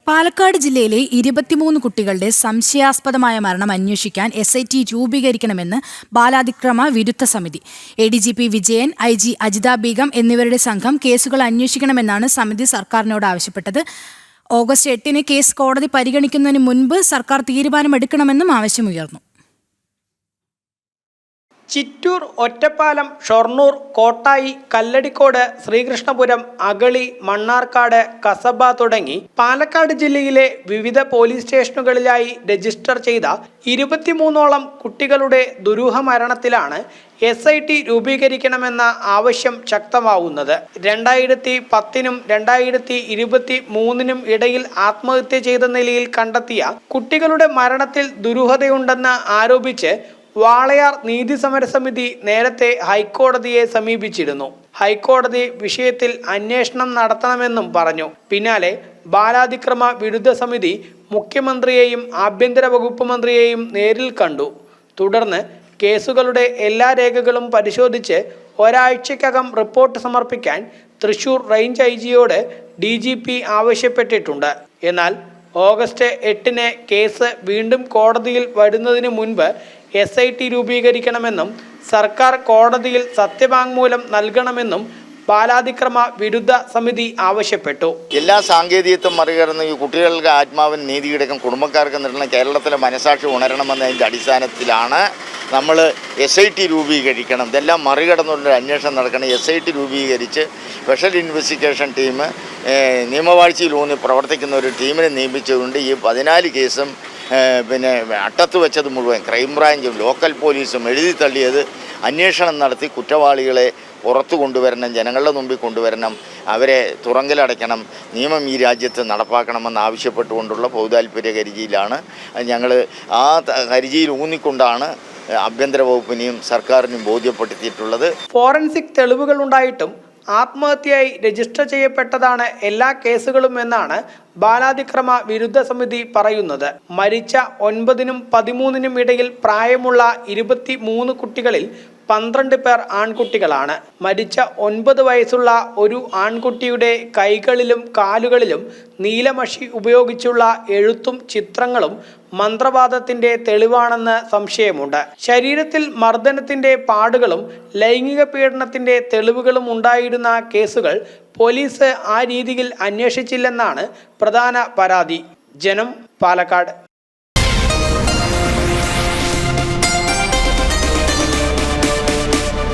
പാലക്കാട് ജില്ലയിലെ 23 കുട്ടികളുടെ സംശയാസ്പദമായ മരണം അന്വേഷിക്കാൻ SIT രൂപീകരിക്കണമെന്ന് ബാലാതിക്രമ വിരുദ്ധ സമിതി. ADGP വിജയൻ, IG അജിത ബീഗം എന്നിവരുടെ സംഘം കേസുകൾ അന്വേഷിക്കണമെന്നാണ് സമിതി സർക്കാരിനോട് ആവശ്യപ്പെട്ടത്. ഓഗസ്റ്റ് 8-ന് കേസ് കോടതി പരിഗണിക്കുന്നതിന് മുൻപ് സർക്കാർ തീരുമാനമെടുക്കണമെന്നും ആവശ്യമുയർന്നു. ചിറ്റൂർ, ഒറ്റപ്പാലം, ഷൊർണൂർ, കോട്ടായി, കല്ലടിക്കോട്, ശ്രീകൃഷ്ണപുരം, അഗളി, മണ്ണാർക്കാട്, കസബ തുടങ്ങി പാലക്കാട് ജില്ലയിലെ വിവിധ പോലീസ് സ്റ്റേഷനുകളിലായി രജിസ്റ്റർ ചെയ്ത 23ഓളം കുട്ടികളുടെ ദുരൂഹ മരണത്തിലാണ് SIT രൂപീകരിക്കണമെന്ന ആവശ്യം ശക്തമാവുന്നത്. 2010-നും 2023-നും ഇടയിൽ ആത്മഹത്യ ചെയ്ത നിലയിൽ കണ്ടെത്തിയ കുട്ടികളുടെ മരണത്തിൽ ദുരൂഹതയുണ്ടെന്ന് ആരോപിച്ച് വാളയാർ നീതി സമരസമിതി നേരത്തെ ഹൈക്കോടതിയെ സമീപിച്ചിരുന്നു. ഹൈക്കോടതി വിഷയത്തിൽ അന്വേഷണം നടത്തണമെന്നും പറഞ്ഞു. പിന്നാലെ ബാലാതിക്രമ വിരുദ്ധ സമിതി മുഖ്യമന്ത്രിയെയും ആഭ്യന്തര വകുപ്പ് മന്ത്രിയെയും നേരിൽ കണ്ടു. തുടർന്ന് കേസുകളുടെ എല്ലാ രേഖകളും പരിശോധിച്ച് ഒരാഴ്ചക്കകം റിപ്പോർട്ട് സമർപ്പിക്കാൻ തൃശൂർ റേഞ്ച് IGയോട് DGP ആവശ്യപ്പെട്ടിട്ടുണ്ട്. എന്നാൽ ഓഗസ്റ്റ് 8-ന് കേസ് വീണ്ടും കോടതിയിൽ വരുന്നതിന് മുൻപ് SIT രൂപീകരിക്കണമെന്നും സർക്കാർ കോടതിയിൽ സത്യവാങ്മൂലം നൽകണമെന്നും ബാലാതിക്രമ വിരുദ്ധ സമിതി ആവശ്യപ്പെട്ടു. എല്ലാ സാങ്കേതികത്വം മറികടന്ന് ഈ കുട്ടികൾക്ക് ആത്മാവിന് നീതി കിടക്കും, കുടുംബക്കാർക്ക് നൽകുന്ന കേരളത്തിലെ മനസാക്ഷി ഉണരണമെന്നതിൻ്റെ അടിസ്ഥാനത്തിലാണ് നമ്മൾ SIT രൂപീകരിക്കണം. ഇതെല്ലാം മറികടന്നുള്ളൊരു അന്വേഷണം നടക്കണം. SIT രൂപീകരിച്ച് സ്പെഷ്യൽ ഇൻവെസ്റ്റിഗേഷൻ ടീം നിയമവാഴ്ചയിലൂന്നി പ്രവർത്തിക്കുന്ന ഒരു ടീമിനെ നിയമിച്ചുകൊണ്ട് ഈ 14 കേസും പിന്നെ അട്ടത്ത് വെച്ചത് മുഴുവൻ ക്രൈംബ്രാഞ്ചും ലോക്കൽ പോലീസും എഴുതി തള്ളിയത് അന്വേഷണം നടത്തി കുറ്റവാളികളെ പുറത്തു കൊണ്ടുവരണം, ജനങ്ങളുടെ മുമ്പിൽ കൊണ്ടുവരണം, അവരെ തുറങ്കിലടയ്ക്കണം, നിയമം ഈ രാജ്യത്ത് നടപ്പാക്കണമെന്ന് ആവശ്യപ്പെട്ടുകൊണ്ടുള്ള പൊതുതാൽപര്യ ഹർജിയിലാണ് ഞങ്ങൾ. ആ ഹർജിയിൽ ഊന്നിക്കൊണ്ടാണ് ആഭ്യന്തര വകുപ്പിനെയും സർക്കാരിനെയും ബോധ്യപ്പെടുത്തിയിട്ടുള്ളത്. ഫോറൻസിക് തെളിവുകൾ ഉണ്ടായിട്ടും ആത്മഹത്യയായി രജിസ്റ്റർ ചെയ്യപ്പെട്ടതാണ് എല്ലാ കേസുകളും എന്നാണ് ബാലാതിക്രമ വിരുദ്ധ സമിതി പറയുന്നത്. മരിച്ച 9-നും 13-നും ഇടയിൽ പ്രായമുള്ള 23 കുട്ടികളിൽ 12 പേർ ആൺകുട്ടികളാണ്. മരിച്ച 9 വയസ്സുള്ള ഒരു ആൺകുട്ടിയുടെ കൈകളിലും കാലുകളിലും നീലമഷി ഉപയോഗിച്ചുള്ള എഴുത്തും ചിത്രങ്ങളും മന്ത്രവാദത്തിന്റെ തെളിവാണെന്ന് സംശയമുണ്ട്. ശരീരത്തിൽ മർദ്ദനത്തിന്റെ പാടുകളും ലൈംഗിക പീഡനത്തിന്റെ തെളിവുകളും ഉണ്ടായിരുന്ന കേസുകൾ പോലീസ് ആ രീതിയിൽ അന്വേഷിച്ചില്ലെന്നാണ് പ്രധാന പരാതി. ജനം, പാലക്കാട്.